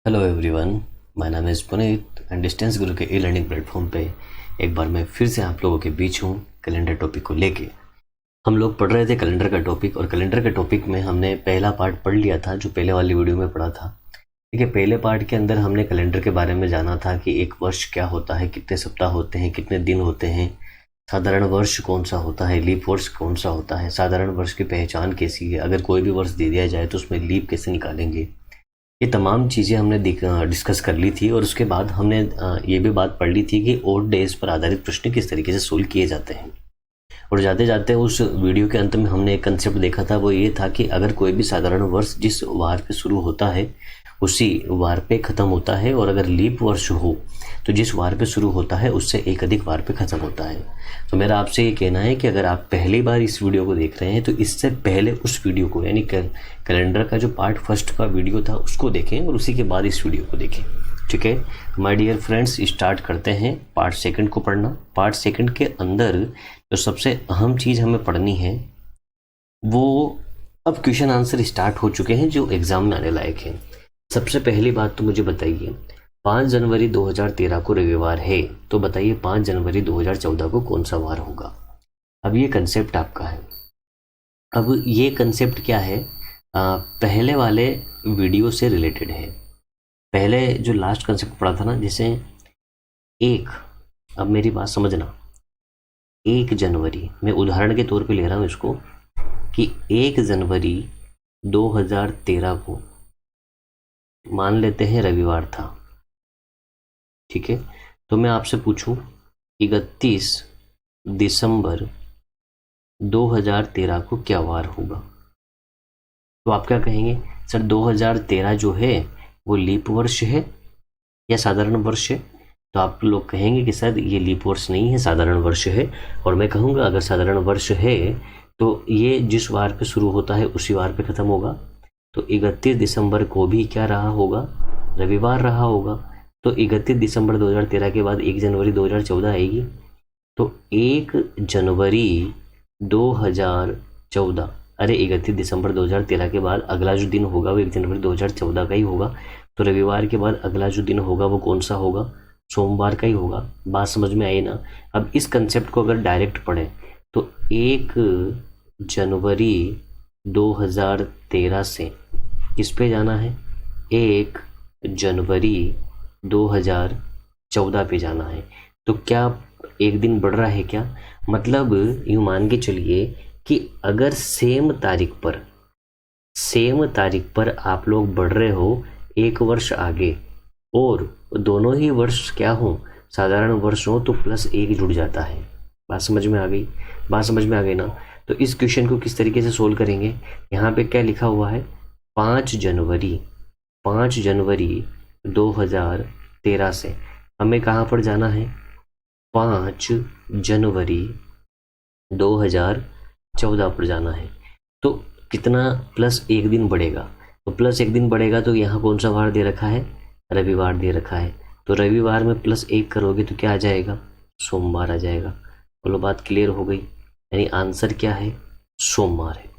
Hello everyone, my नाम is Puneet and distance गुरु के e learning platform पे एक बार मैं फिर से आप लोगों के बीच हूँ कैलेंडर टॉपिक को लेके। हम लोग पढ़ रहे थे कैलेंडर का टॉपिक, और कैलेंडर के टॉपिक में हमने पहला पार्ट पढ़ लिया था जो पहले वाली वीडियो में पढ़ा था। ठीक है, पहले पार्ट के अंदर हमने कैलेंडर के बारे में जाना था कि एक वर्ष क्या होता है, कितने सप्ताह होते हैं, कितने दिन होते हैं, साधारण वर्ष कौन सा होता है, लीप वर्ष कौन सा होता है, साधारण वर्ष की पहचान कैसी है, अगर कोई भी वर्ष दे दिया जाए तो उसमें लीप कैसे निकालेंगे। ये तमाम चीज़ें हमने डिस्कस कर ली थी। और उसके बाद हमने ये भी बात पढ़ ली थी कि ओड डेज पर आधारित प्रश्न किस तरीके से सोल्व किए जाते हैं। और जाते जाते उस वीडियो के अंत में हमने एक कंसेप्ट देखा था, वो ये था कि अगर कोई भी साधारण वर्ष जिस वार पे शुरू होता है उसी वार पे ख़त्म होता है, और अगर लीप वर्ष हो तो जिस वार पे शुरू होता है उससे एक अधिक वार पे ख़त्म होता है। तो मेरा आपसे ये कहना है कि अगर आप पहली बार इस वीडियो को देख रहे हैं तो इससे पहले उस वीडियो को, यानी कैलेंडर का जो पार्ट फर्स्ट का वीडियो था उसको देखें और उसी के बाद इस वीडियो को देखें। ठीक है माय डियर फ्रेंड्स, स्टार्ट करते हैं पार्ट सेकंड को पढ़ना। पार्ट सेकंड के अंदर जो सबसे अहम चीज़ हमें पढ़नी है वो, अब क्वेश्चन आंसर स्टार्ट हो चुके हैं जो एग्जाम में आने लायक हैं। सबसे पहली बात तो मुझे बताइए, 5 जनवरी 2013 को रविवार है, तो बताइए 5 जनवरी 2014 को कौन सा वार होगा। अब ये कंसेप्ट आपका है। अब ये कंसेप्ट क्या है, पहले वाले वीडियो से रिलेटेड है। पहले जो लास्ट कंसेप्ट पढ़ा था ना, जैसे एक, अब मेरी बात समझना, 1 जनवरी, मैं उदाहरण के तौर पे ले रहा हूँ इसको, कि 1 जनवरी 2013 को मान लेते हैं रविवार था। ठीक है, तो मैं आपसे पूछूं 31 दिसंबर 2013 को क्या वार होगा, तो आप क्या कहेंगे, सर 2013 जो है वो लीप वर्ष है या साधारण वर्ष है। तो आप लोग कहेंगे कि सर ये लीप वर्ष नहीं है, साधारण वर्ष है। और मैं कहूँगा अगर साधारण वर्ष है तो ये जिस वार पे शुरू होता है उसी वार पे ख़त्म होगा। तो 31 दिसंबर को भी क्या रहा होगा, रविवार रहा होगा। तो 31 दिसंबर 2013 के बाद 1 जनवरी 2014 आएगी। तो 1 जनवरी 2014, अरे 31 दिसंबर 2013 के बाद अगला जो दिन होगा वो 1 जनवरी 2014 का ही होगा। तो रविवार के बाद अगला जो दिन होगा वो कौन सा होगा, सोमवार का ही होगा। बात समझ में आई ना। अब इस कंसेप्ट को अगर डायरेक्ट पढ़ें तो 1 जनवरी 2013 से किस पे जाना है, 1 जनवरी 2014 पे जाना है। तो क्या एक दिन बढ़ रहा है क्या, मतलब यूँ मान के चलिए कि अगर सेम तारीख पर आप लोग बढ़ रहे हो एक वर्ष आगे, और दोनों ही वर्ष क्या हो, साधारण वर्ष हो, तो +1 जुड़ जाता है। बात समझ में आ गई, बात समझ में आ गई ना। तो इस क्वेश्चन को किस तरीके से सोल्व करेंगे, यहाँ पे क्या लिखा हुआ है, 5 जनवरी 2013 से हमें कहाँ पर जाना है, 5 जनवरी 2014 पर जाना है। तो कितना, +1 दिन बढ़ेगा। तो +1 दिन बढ़ेगा तो यहाँ कौन सा वार दे रखा है, रविवार दे रखा है। तो रविवार में +1 करोगे तो क्या आ जाएगा, सोमवार आ जाएगा। बोलो बात क्लियर हो गई, यानी आंसर क्या है, सोमवार है।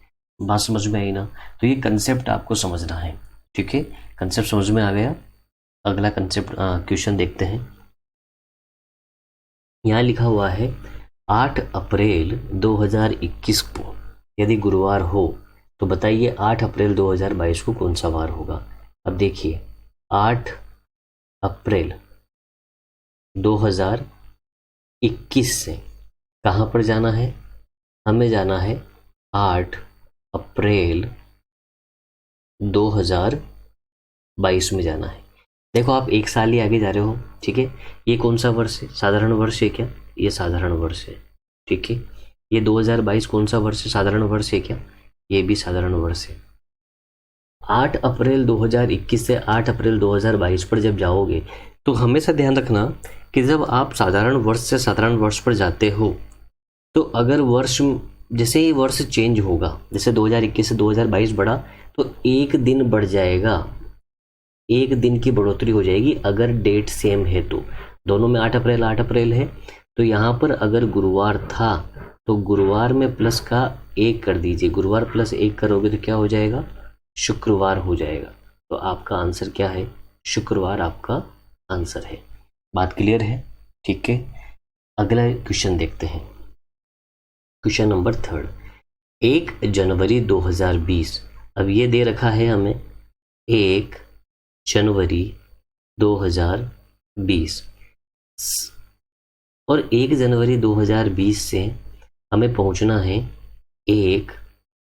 बात समझ में आई ना। तो ये कंसेप्ट आपको समझना है। ठीक है, कंसेप्ट समझ में आ गया। अगला कंसेप्ट क्वेश्चन देखते हैं। यहाँ लिखा हुआ है 8 अप्रैल 2021 को यदि गुरुवार हो तो बताइए 8 अप्रैल 2022 को कौन सा वार होगा। अब देखिए 8 अप्रैल 2021 से कहाँ पर जाना है, हमें जाना है 8 अप्रैल 2022 में जाना है। देखो आप एक साल ही आगे जा रहे हो। ठीक है, ये कौन सा वर्ष है, साधारण वर्ष है क्या, ये साधारण वर्ष है। ठीक है, ये 2022 कौन सा वर्ष है, साधारण वर्ष है क्या, ये भी साधारण वर्ष है। 8 अप्रैल 2021 से 8 अप्रैल 2022 पर जब जाओगे तो हमेशा ध्यान रखना कि जब आप साधारण वर्ष से साधारण वर्ष पर जाते हो तो अगर वर्ष, जैसे ही वर्ष चेंज होगा, जैसे 2021 से 2022 बढ़ा तो एक दिन बढ़ जाएगा, एक दिन की बढ़ोतरी हो जाएगी। अगर डेट सेम है तो दोनों में 8 अप्रैल है, तो यहाँ पर अगर गुरुवार था तो गुरुवार में प्लस का 1 कर दीजिए, गुरुवार +1 करोगे तो क्या हो जाएगा, शुक्रवार हो जाएगा। तो आपका आंसर क्या है, शुक्रवार आपका आंसर है। बात क्लियर है? ठीक है, अगला क्वेश्चन देखते हैं। क्वेश्चन नंबर 3, 1 जनवरी 2020। अब ये दे रखा है हमें 1 जनवरी 2020 और 1 जनवरी 2020 से हमें पहुंचना है 1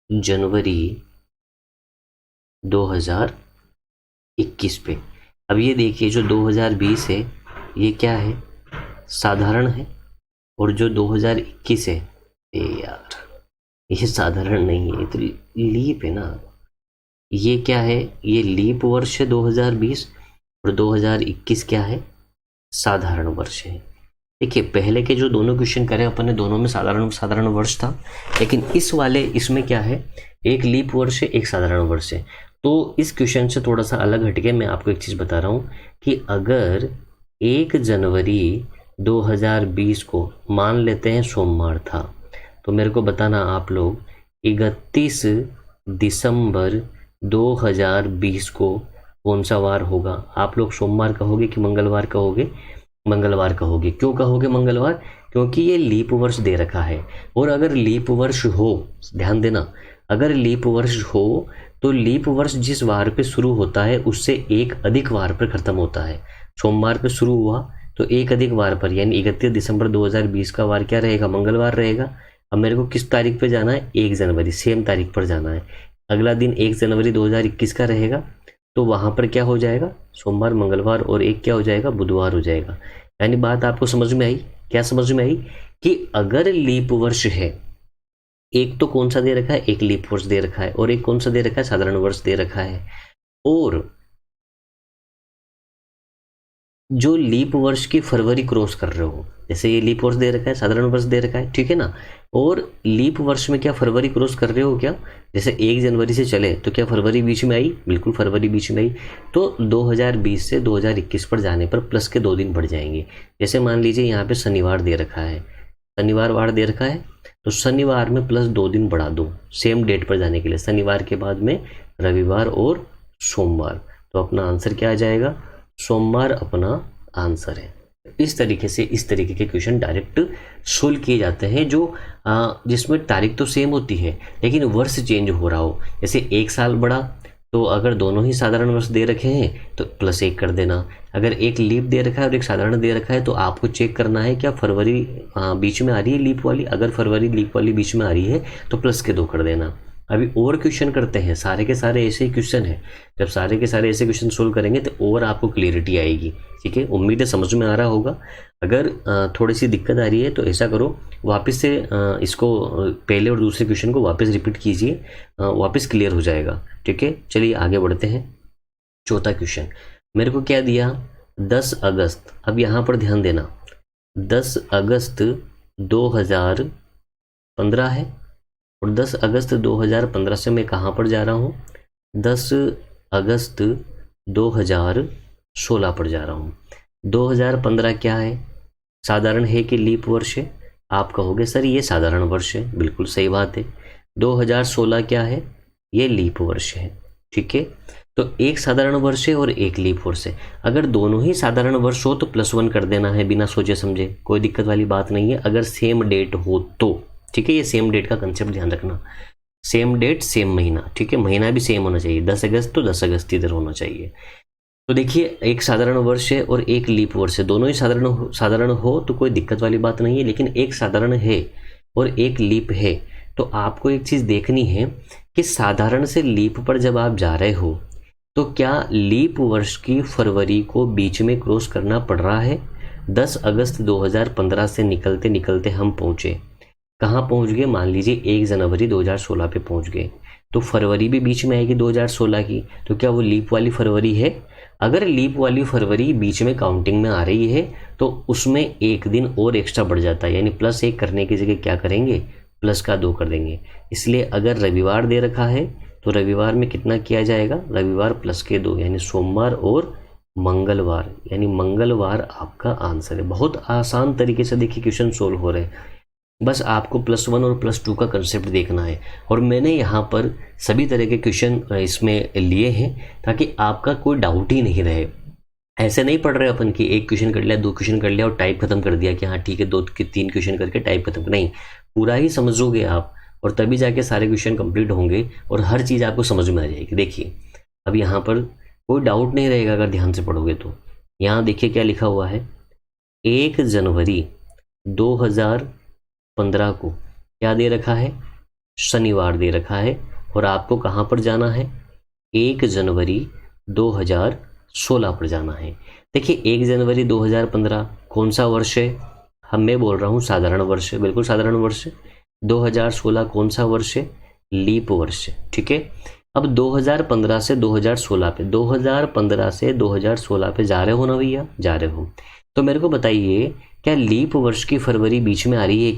जनवरी 2021 पे। अब ये देखिए, जो 2020 है ये क्या है? साधारण है, और जो 2021 है यार ये साधारण नहीं है, तो लीप है ना। ये क्या है? ये लीप वर्ष है 2020, और 2021 क्या है? साधारण वर्ष है। देखिए, पहले के जो दोनों क्वेश्चन करे अपन ने, दोनों में साधारण वर्ष था, लेकिन इस वाले इसमें क्या है? एक लीप वर्ष है, एक साधारण वर्ष है। तो इस क्वेश्चन से थोड़ा सा अलग हटके मैं आपको एक चीज़ बता रहा हूँ कि अगर 1 जनवरी 2020 को मान लेते हैं सोमवार था, तो मेरे को बताना आप लोग 31 दिसंबर 2020 को कौन सा वार होगा? आप लोग सोमवार कहोगे कि मंगलवार कहोगे? मंगलवार कहोगे। क्यों कहोगे मंगलवार? क्योंकि ये लीप वर्ष दे रखा है, और अगर लीप वर्ष हो, ध्यान देना, अगर लीप वर्ष हो तो लीप वर्ष जिस वार पे शुरू होता है उससे एक अधिक वार पर खत्म होता है। सोमवार पे शुरू हुआ तो एक अधिक वार पर, यानी 31 दिसंबर 2020 का वार क्या रहेगा? मंगलवार रहेगा। अब मेरे को किस तारीख पे जाना है? 1 जनवरी, सेम तारीख पर जाना है। अगला दिन 1 जनवरी 2021 का रहेगा, तो वहाँ पर क्या हो जाएगा? सोमवार, मंगलवार, और एक क्या हो जाएगा? बुधवार हो जाएगा। यानी बात आपको समझ में आई? क्या समझ में आई? कि अगर लीप वर्ष है, एक तो कौन सा दे रखा है? एक लीप वर्ष दे रखा है, और एक कौन सा दे रखा है? साधारण वर्ष दे रखा है। और जो लीप वर्ष की फरवरी क्रॉस कर रहे हो, जैसे ये लीप वर्ष दे रखा है, साधारण वर्ष दे रखा है, ठीक है ना, और लीप वर्ष में क्या फरवरी क्रॉस कर रहे हो क्या? जैसे 1 जनवरी से चले तो क्या फरवरी बीच में आई? बिल्कुल फरवरी बीच में आई। तो 2020 से 2021 पर जाने पर प्लस के 2 दिन बढ़ जाएंगे। जैसे मान लीजिए यहाँ पे शनिवार दे रखा है, शनिवार वार दे रखा है, तो शनिवार में प्लस 2 दिन बढ़ा दो सेम डेट पर जाने के लिए। शनिवार के बाद में रविवार और सोमवार, तो अपना आंसर क्या आ जाएगा? सोमवार अपना आंसर है। इस तरीके से इस तरीके के क्वेश्चन डायरेक्ट सोल्व किए जाते हैं, जो जिसमें तारीख तो सेम होती है लेकिन वर्ष चेंज हो रहा हो। जैसे 1 साल बढ़ा, तो अगर दोनों ही साधारण वर्ष दे रखे हैं तो +1 कर देना। अगर एक लीप दे रखा है और एक साधारण दे रखा है, तो आपको चेक करना है क्या फरवरी बीच में आ रही है लीप वाली। अगर फरवरी लीप वाली बीच में आ रही है तो +2 कर देना। अभी और क्वेश्चन करते हैं, सारे के सारे ऐसे ही क्वेश्चन है। जब सारे के सारे ऐसे क्वेश्चन सोल्व करेंगे तो और आपको क्लियरिटी आएगी। ठीक है, उम्मीद है समझ में आ रहा होगा। अगर थोड़ी सी दिक्कत आ रही है तो ऐसा करो, वापस से इसको पहले और दूसरे क्वेश्चन को वापस रिपीट कीजिए, वापस क्लियर हो जाएगा। ठीक है, चलिए आगे बढ़ते हैं। चौथा क्वेश्चन मेरे को क्या दिया? 10 अगस्त। अब यहाँ पर ध्यान देना, 10 अगस्त 2015 है, और 10 अगस्त 2015 से मैं कहाँ पर जा रहा हूँ? 10 अगस्त 2016 पर जा रहा हूँ। 2015 क्या है? साधारण है कि लीप वर्ष है? आप कहोगे सर ये साधारण वर्ष है, बिल्कुल सही बात है। 2016 क्या है? ये लीप वर्ष है। ठीक है, तो एक साधारण वर्ष है और एक लीप वर्ष है। अगर दोनों ही साधारण वर्ष हो तो +1 कर देना है बिना सोचे समझे, कोई दिक्कत वाली बात नहीं है। अगर सेम डेट हो तो, ठीक है, ये सेम डेट का कंसेप्ट ध्यान रखना, सेम डेट सेम महीना। ठीक है, महीना भी सेम होना चाहिए, 10 अगस्त तो 10 अगस्त इधर होना चाहिए। तो देखिए, एक साधारण वर्ष है और एक लीप वर्ष है, दोनों ही साधारण हो तो कोई दिक्कत वाली बात नहीं है। लेकिन एक साधारण है और एक लीप है, तो आपको एक चीज़ देखनी है कि साधारण से लीप पर जब आप जा रहे हो तो क्या लीप वर्ष की फरवरी को बीच में क्रॉस करना पड़ रहा है। 10 अगस्त 2015 से निकलते निकलते हम पहुँचे, कहाँ पहुँच गए? मान लीजिए 1 जनवरी 2016 पे पहुँच गए, तो फरवरी भी बीच में आएगी 2016 की। तो क्या वो लीप वाली फरवरी है? अगर लीप वाली फरवरी बीच में काउंटिंग में आ रही है तो उसमें एक दिन और एक्स्ट्रा बढ़ जाता है, यानी +1 करने की जगह क्या करेंगे? +2 कर देंगे। इसलिए अगर रविवार दे रखा है तो रविवार में कितना किया जाएगा? रविवार +2, यानी सोमवार और मंगलवार, यानी मंगलवार आपका आंसर है। बहुत आसान तरीके से देखिए क्वेश्चन सोल्व हो रहे हैं। बस आपको +1 और +2 का कंसेप्ट देखना है। और मैंने यहाँ पर सभी तरह के क्वेश्चन इसमें लिए हैं ताकि आपका कोई डाउट ही नहीं रहे। ऐसे नहीं पढ़ रहे अपन कि एक क्वेश्चन कर लिया, 2 क्वेश्चन कर लिया और टाइप खत्म कर दिया कि हाँ ठीक है 2 के 3 क्वेश्चन करके टाइप खत्म, नहीं, पूरा ही समझोगे आप और तभी जाके सारे क्वेश्चन कंप्लीट होंगे और हर चीज़ आपको समझ में आ जाएगी। देखिए अब यहाँ पर कोई डाउट नहीं रहेगा अगर ध्यान से पढ़ोगे तो। यहाँ देखिए क्या लिखा हुआ है, 1 जनवरी 2015 को क्या दे रखा है, शनिवार दे रखा है और आपको कहाँ पर जाना है, 1 जनवरी 2016 पर जाना है। देखिए 1 जनवरी 2015 कौन सा वर्ष है, मैं बोल रहा हूँ साधारण वर्ष है, बिल्कुल साधारण वर्ष है। 2016 कौन सा वर्ष है, लीप वर्ष है, ठीक है। अब 2015 से 2016 पे, 2015 से 2016 पे जा रहे हो ना भैया, जा रहे हो, तो मेरे को बताइए क्या लीप वर्ष की फरवरी बीच में आ रही है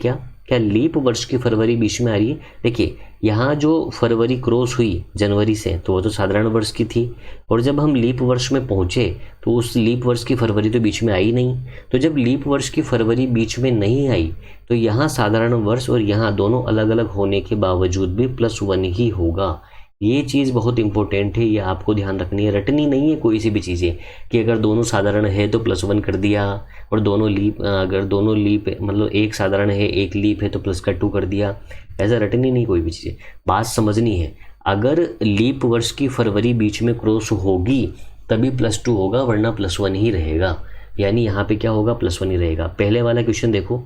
क्या लीप वर्ष की फरवरी बीच में आ रही है। देखिए यहाँ जो फरवरी क्रॉस हुई जनवरी से तो वो तो साधारण वर्ष की थी और जब हम लीप वर्ष में पहुंचे तो उस लीप वर्ष की फरवरी तो बीच में आई नहीं। तो जब लीप वर्ष की फरवरी बीच में नहीं आई तो यहाँ साधारण वर्ष और यहाँ दोनों अलग अलग होने के बावजूद भी +1 ही होगा। ये चीज़ बहुत इंपॉर्टेंट है, ये आपको ध्यान रखनी है, रटनी नहीं है कोई सी भी चीज़ें कि अगर दोनों साधारण है तो +1 कर दिया और दोनों लीप, अगर दोनों लीप मतलब एक साधारण है एक लीप है तो +2 कर दिया, ऐसा रटनी नहीं कोई भी चीज़ें, बात समझनी है। अगर लीप वर्ष की फरवरी बीच में क्रॉस होगी तभी +2 होगा वरना +1 ही रहेगा। यानी यहाँ पे क्या होगा, +1 ही रहेगा। पहले वाला क्वेश्चन देखो,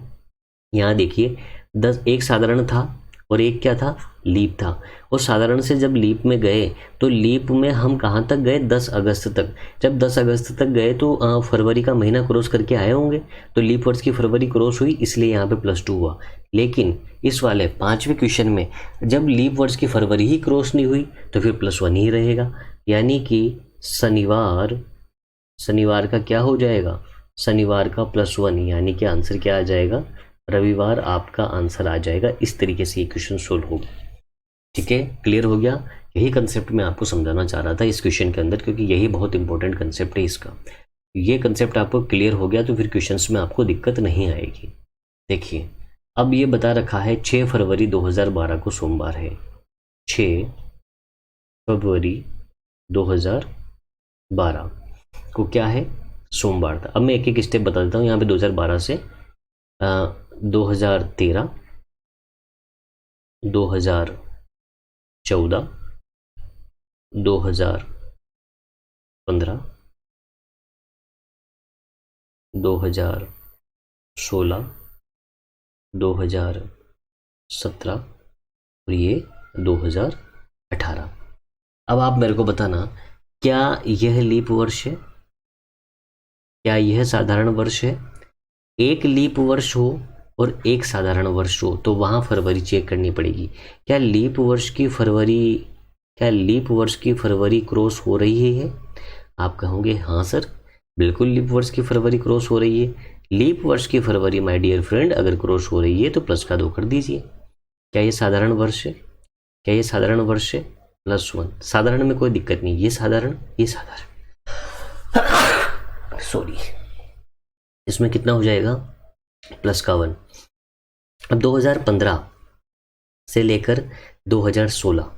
यहाँ देखिए 10 एक साधारण था और एक क्या था, लीप था। और साधारण से जब लीप में गए तो लीप में हम कहाँ तक गए, 10 अगस्त तक। जब 10 अगस्त तक गए तो फरवरी का महीना क्रॉस करके आए होंगे, तो लीप वर्ष की फरवरी क्रॉस हुई इसलिए यहाँ पे +2 हुआ। लेकिन इस वाले 5वें क्वेश्चन में जब लीप वर्ष की फरवरी ही क्रॉस नहीं हुई तो फिर +1 ही रहेगा। यानी कि शनिवार का क्या हो जाएगा, शनिवार का +1, यानी कि आंसर क्या आ जाएगा, रविवार आपका आंसर आ जाएगा। इस तरीके से ये क्वेश्चन सोल्व होगा। ठीक है, क्लियर हो गया। यही कंसेप्ट मैं आपको समझाना चाह रहा था इस क्वेश्चन के अंदर, क्योंकि यही बहुत इंपॉर्टेंट कंसेप्ट है इसका। ये कंसेप्ट आपको क्लियर हो गया तो फिर क्वेश्चंस में आपको दिक्कत नहीं आएगी। देखिए अब ये बता रखा है 6 फरवरी 2012 को सोमवार है, 6 फरवरी 2012 को क्या है, सोमवार था। अब मैं एक एक स्टेप बता देता हूँ। यहाँ पे 2012 से 2013, 2014, 2015, 2016, 2017 और ये 2018। अब आप मेरे को बताना, क्या यह लीप वर्ष है, क्या यह साधारण वर्ष है। एक लीप वर्ष हो और एक साधारण वर्ष हो तो वहाँ फरवरी चेक करनी पड़ेगी। क्या लीप वर्ष की फरवरी क्रॉस हो रही है। आप कहोगे हाँ सर बिल्कुल लीप वर्ष की फरवरी क्रॉस हो रही है। लीप वर्ष की फरवरी माय डियर फ्रेंड अगर क्रॉस हो रही है तो +2 कर दीजिए। क्या ये साधारण वर्ष है, क्या ये साधारण वर्ष है, +1। साधारण में कोई दिक्कत नहीं, ये साधारण सॉरी, इसमें कितना हो जाएगा, +1। अब 2015 से लेकर 2016,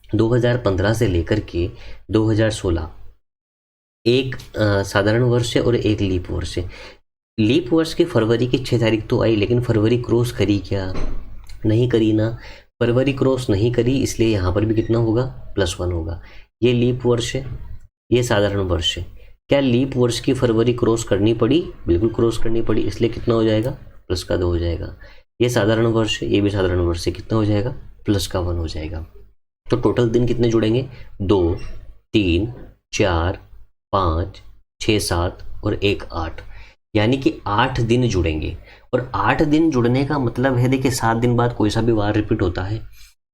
2015 से लेकर के 2016 एक साधारण वर्ष है और एक लीप वर्ष है। लीप वर्ष की फरवरी की 6 तारीख तो आई, लेकिन फरवरी क्रॉस करी क्या, नहीं करी ना। फरवरी क्रॉस नहीं करी इसलिए यहाँ पर भी कितना होगा, +1 होगा। ये लीप वर्ष है, ये साधारण वर्ष है। क्या लीप वर्ष की फरवरी क्रॉस करनी पड़ी, बिल्कुल क्रॉस करनी पड़ी, इसलिए कितना हो जाएगा, +2 हो जाएगा। ये साधारण वर्ष है, ये भी साधारण वर्ष है, कितना हो जाएगा, +1 हो जाएगा। तो टोटल दिन कितने जुड़ेंगे, 2, 3, 4, 5, 6, 7 और 1, 8, यानी कि 8 दिन जुड़ेंगे। और 8 दिन जुड़ने का मतलब है, देखिए 7 दिन बाद कोई सा भी वार रिपीट होता है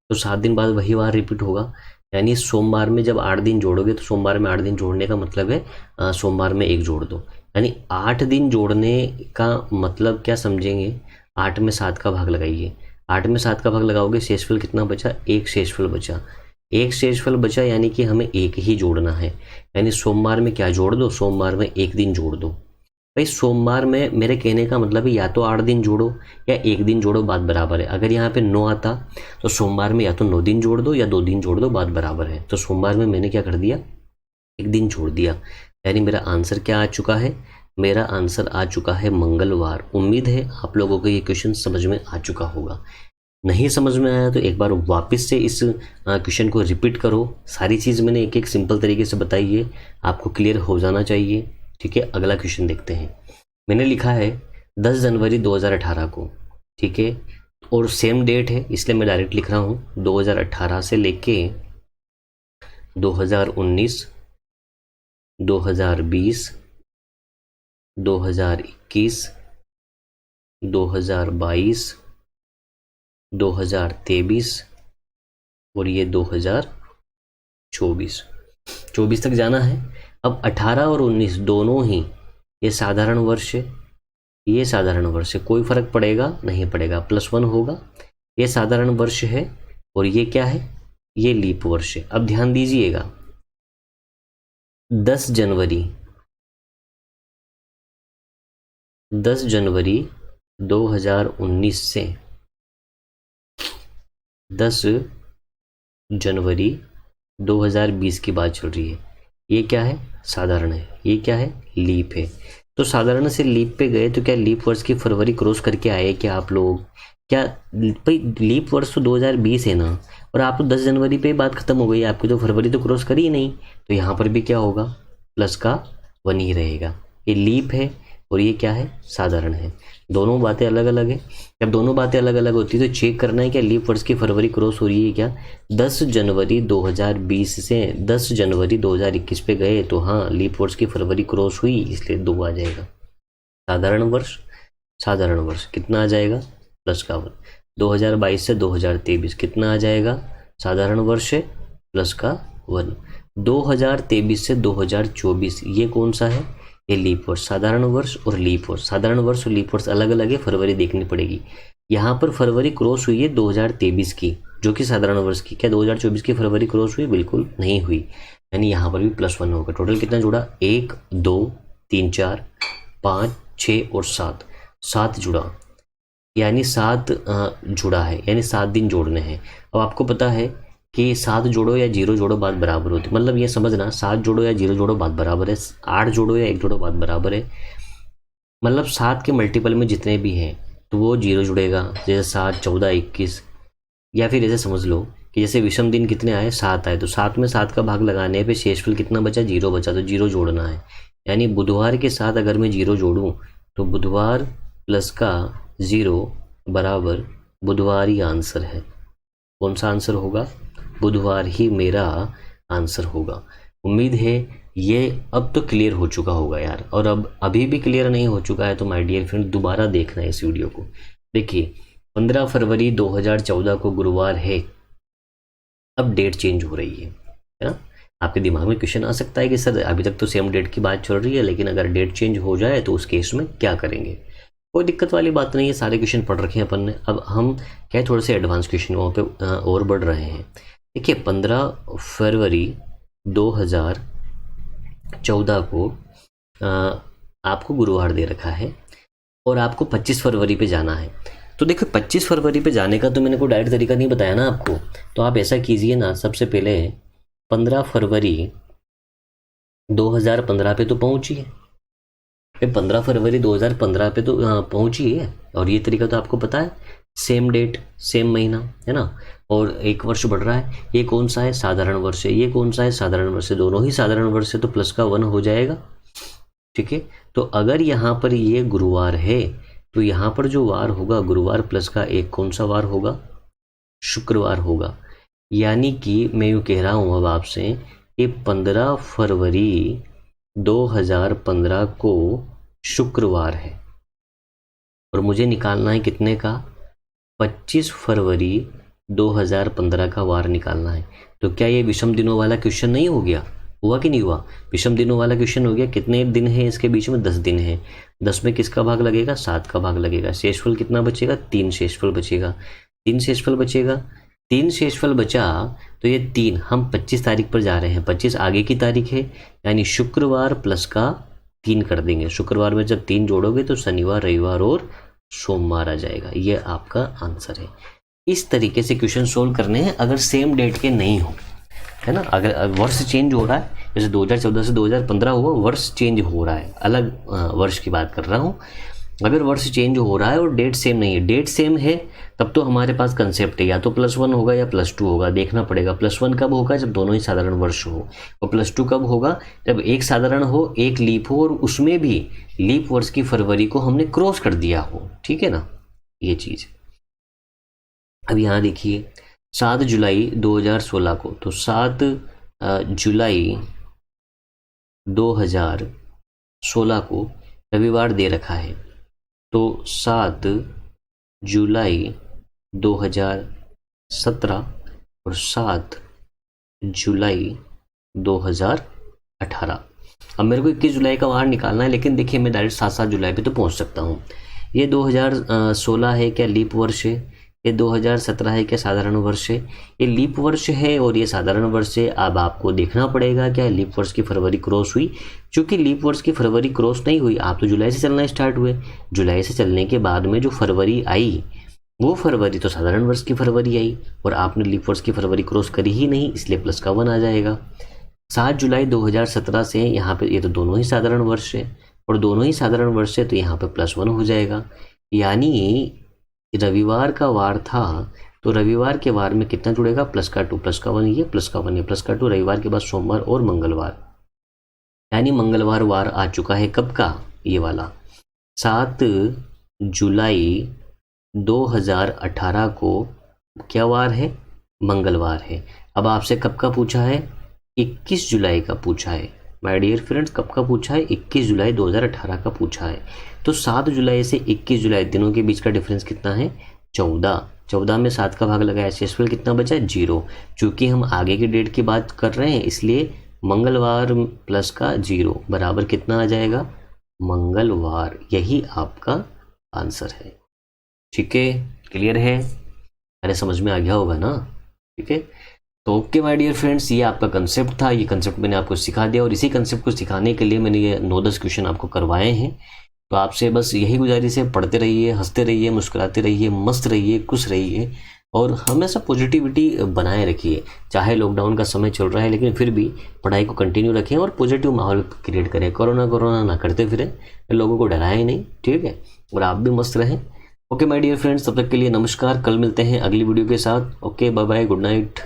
तो 7 दिन बाद वही वार रिपीट होगा। यानी सोमवार में जब 8 दिन जोड़ोगे तो सोमवार में 8 दिन जोड़ने का मतलब है सोमवार में 1 जोड़ दो। यानी 8 दिन जोड़ने का मतलब क्या समझेंगे, 8 में 7 का भाग लगाइए, 8 में 7 का भाग लगाओगे, शेषफल कितना बचा, 1 शेषफल बचा, 1 शेषफल बचा, यानी कि हमें 1 ही जोड़ना है। यानी सोमवार में क्या जोड़ दो, सोमवार में 1 दिन जोड़ दो। भाई सोमवार में मेरे कहने का मतलब है या तो 8 दिन जोड़ो या 1 दिन जोड़ो, बात बराबर है। अगर यहाँ पे 9 आता तो सोमवार में या तो 9 दिन जोड़ दो या 2 दिन जोड़ दो, बात बराबर है। तो सोमवार में मैंने क्या कर दिया, 1 दिन छोड़ दिया, यानी मेरा आंसर क्या आ चुका है, मेरा आंसर आ चुका है मंगलवार। उम्मीद है आप लोगों को ये क्वेश्चन समझ में आ चुका होगा। नहीं समझ में आया तो एक बार वापस से इस क्वेश्चन को रिपीट करो। सारी चीज़ मैंने एक एक सिंपल तरीके से बताई है, आपको क्लियर हो जाना चाहिए। ठीक है, अगला क्वेश्चन देखते हैं। मैंने लिखा है 10 जनवरी 2018 को, ठीक है, और सेम डेट है इसलिए मैं डायरेक्ट लिख रहा हूँ 2018 से लेके 2019, 2020, 2021, 2022, 2023 और ये 2024 तक जाना है। अब 18 और 19 दोनों ही ये साधारण वर्ष है, ये साधारण वर्ष है, कोई फर्क पड़ेगा नहीं पड़ेगा, +1 होगा। ये साधारण वर्ष है और ये क्या है, ये लीप वर्ष है। अब ध्यान दीजिएगा 10 जनवरी 2019 से 10 जनवरी 2020 की बात चल रही है। ये क्या है, साधारण है, ये क्या है, लीप है। तो साधारण से लीप पे गए तो क्या लीप वर्ष की फरवरी क्रॉस करके आए क्या आप लोग? क्या भाई लीप वर्ष तो 2020 है ना, और आप तो 10 जनवरी पे बात खत्म हो गई, आपकी तो फरवरी तो क्रॉस करी ही नहीं। तो यहाँ पर भी क्या होगा, +1 ही रहेगा। ये लीप है और ये क्या है, साधारण है। दोनों बातें अलग अलग है। जब दोनों बातें अलग अलग होती है तो चेक करना है क्या लीप वर्ष की फरवरी क्रॉस हो रही है क्या। 10 जनवरी 2020 से 10 जनवरी 2021 पे गए तो हाँ लीप वर्ष की फरवरी क्रॉस हुई, इसलिए 2 आ जाएगा। साधारण वर्ष कितना आ जाएगा, +1। 2022 से 2023 कितना आ जाएगा, साधारण वर्ष है, +1। 2023 से 2024 ये कौन सा है, ये लीप वर्ष। साधारण वर्ष और लीप वर्ष, साधारण वर्ष और लीप वर्ष अलग अलग है, फरवरी देखनी पड़ेगी। यहाँ पर फरवरी क्रॉस हुई है 2023 की, जो कि साधारण वर्ष की। क्या 2024 की फरवरी क्रॉस हुई, बिल्कुल नहीं हुई, यानी यहाँ पर भी +1 होगा। टोटल कितना जुड़ा, 1 2 3 4 5 6 और 7 जुड़ा, यानी 7 जुड़ा है, यानी 7 दिन जोड़ने हैं। अब आपको पता है कि 7 जोड़ो या 0 जोड़ो बात बराबर होती है, मतलब ये समझना 7 जोड़ो या 0 जोड़ो बात बराबर है, 8 जोड़ो या 1 जोड़ो बात बराबर है। मतलब 7 के मल्टीपल में जितने भी हैं तो वो 0 जुड़ेगा, जैसे 7 14 21। या फिर ऐसे समझ लो कि जैसे विषम दिन कितने आए, 7 आए, तो 7 में 7 का भाग लगाने पे शेषफल कितना बचा, 0 बचा, तो 0 जोड़ना है। यानी बुधवार के साथ अगर मैं 0 जोड़ूँ तो बुधवार प्लस का 0 बराबर बुधवार ही आंसर है। कौन सा आंसर होगा, बुधवार ही मेरा आंसर होगा। उम्मीद है ये अब तो क्लियर हो चुका होगा यार, और अब अभी भी क्लियर नहीं हो चुका है तो माय डियर फ्रेंड दोबारा देखना है इस वीडियो को। देखिए 15 फरवरी 2014 को गुरुवार है, अब डेट चेंज हो रही है ना। आपके दिमाग में क्वेश्चन आ सकता है कि सर अभी तक तो सेम डेट की बात चल रही है, लेकिन अगर डेट चेंज हो जाए तो उस केस में क्या करेंगे। कोई दिक्कत वाली बात नहीं है, सारे क्वेश्चन पढ़ रखे हैं अपन ने। अब हम क्या थोड़े से एडवांस क्वेश्चन पे और बढ़ रहे हैं। देखिए 15 फरवरी 2014 को आपको गुरुवार दे रखा है और आपको 25 फरवरी पे जाना है। तो देखो 25 फरवरी पे जाने का तो मैंने कोई डायरेक्ट तरीका नहीं बताया ना आपको, तो आप ऐसा कीजिए ना, सबसे पहले 15 फरवरी 2015 पे तो पहुंचिए, 15 फरवरी 2015 पे तो पहुंचिए। और ये तरीका तो आपको पता है, सेम डेट सेम महीना है ना, और 1 वर्ष बढ़ रहा है। ये कौन सा है, साधारण वर्ष है, ये कौन सा है, साधारण वर्ष है, दोनों ही साधारण वर्ष है, तो +1 हो जाएगा। ठीक है, तो अगर यहाँ पर ये गुरुवार है तो यहाँ पर जो वार होगा गुरुवार +1 कौन सा वार होगा, शुक्रवार होगा। यानी कि मैं यूँ कह रहा हूँ अब आपसे कि 15 फरवरी 2015 को शुक्रवार है और मुझे निकालना है कितने का, 25 फरवरी 2015 का वार निकालना है। तो क्या ये विषम दिनों वाला क्वेश्चन नहीं हो गया, हुआ कि नहीं हुआ, विषम दिनों वाला क्वेश्चन हो गया। कितने दिन है इसके बीच में, 10 दिन है। 10 में किसका भाग लगेगा, 7 का भाग लगेगा। शेषफल कितना बचेगा, 3 शेषफल बचेगा, 3 शेषफल बचेगा, 3 शेषफल बचा। तो ये 3 हम 25 तारीख पर जा रहे हैं, 25 आगे की तारीख है, यानी शुक्रवार +3 3 कर देंगे। शुक्रवार में जब 3 जोड़ोगे तो शनिवार, रविवार और सोमवार आ जाएगा। ये आपका आंसर है। इस तरीके से क्वेश्चन सोल्व करने हैं अगर सेम डेट के नहीं हो, है ना। अगर वर्ष चेंज हो रहा है, जैसे 2014 से 2015 हुआ, वर्ष चेंज हो रहा है, अलग वर्ष की बात कर रहा हूँ। अगर वर्ष चेंज हो रहा है और डेट सेम नहीं है, डेट सेम है तब तो हमारे पास कंसेप्ट है या तो +1 होगा या +2 होगा। देखना पड़ेगा +1 कब होगा, जब दोनों ही साधारण वर्ष हो, और +2 कब होगा, जब एक साधारण हो एक लीप हो और उसमें भी लीप वर्ष की फरवरी को हमने क्रॉस कर दिया हो। ठीक है ना, ये चीज़। अब यहाँ देखिए 7 जुलाई 2016 को, तो 7 जुलाई 2016 को रविवार दे रखा है, तो 7 जुलाई 2017 और 7 जुलाई 2018। अब मेरे को 21 जुलाई का वार निकालना है, लेकिन देखिए मैं डायरेक्ट 7 जुलाई पे तो पहुंच सकता हूँ। ये 2016 है क्या लीप वर्ष है, ये 2017 है क्या साधारण वर्ष है। ये लीप वर्ष है और ये साधारण वर्ष है। अब आपको देखना पड़ेगा क्या लीप वर्ष की फरवरी क्रॉस हुई। चूंकि लीप वर्ष की फरवरी क्रॉस नहीं हुई, आप तो जुलाई से चलना स्टार्ट हुए, जुलाई से चलने के बाद में जो फरवरी आई वो फरवरी तो साधारण वर्ष की फरवरी आई, और आपने लीप वर्ष की फरवरी क्रॉस करी ही नहीं, इसलिए +1 आ जाएगा। 7 जुलाई 2017 से यहाँ पे, ये तो दोनों ही साधारण वर्ष है और दोनों ही साधारण वर्ष है, तो यहाँ पे +1 हो जाएगा। यानी रविवार का वार था, तो रविवार के वार में कितना जुड़ेगा, +2 +1, ये +1 ये +2, रविवार के बाद सोमवार और मंगलवार, यानी मंगलवार वार आ चुका है। कब का, ये वाला 7 जुलाई 2018 को क्या वार है, मंगलवार है। अब आपसे कब का पूछा है, 21 जुलाई का पूछा है माय डियर फ्रेंड्स। कब का पूछा है, 21 जुलाई 2018 का पूछा है। तो 7 जुलाई से 21 जुलाई दिनों के बीच का डिफरेंस कितना है, 14। 14 में 7 का भाग लगाया, शेषफल कितना बचा, 0। चूंकि हम आगे की डेट की बात कर रहे हैं, इसलिए मंगलवार प्लस का 0 बराबर कितना आ जाएगा, मंगलवार। यही आपका आंसर है। ठीक है, क्लियर है, अरे समझ में आ गया होगा ना। ठीक है, तो ओके माय डियर फ्रेंड्स, ये आपका कंसेप्ट था। ये कंसेप्ट मैंने आपको सिखा दिया और इसी कंसेप्ट को सिखाने के लिए मैंने ये 9-10 क्वेश्चन आपको करवाए हैं। तो आपसे बस यही गुजारिश है, पढ़ते रहिए, हंसते रहिए, मुस्कुराते रहिए, मस्त रहिए, खुश रहिए और हमेशा पॉजिटिविटी बनाए रखिए। चाहे लॉकडाउन का समय चल रहा है, लेकिन फिर भी पढ़ाई को कंटिन्यू रखें और पॉजिटिव माहौल क्रिएट करें। कोरोना ना करते फिरें, लोगों को डराएं नहीं। ठीक है, और आप भी मस्त रहें। ओके माय डियर फ्रेंड्स, तब तक के लिए नमस्कार। कल मिलते हैं अगली वीडियो के साथ। Okay, bye bye, good night.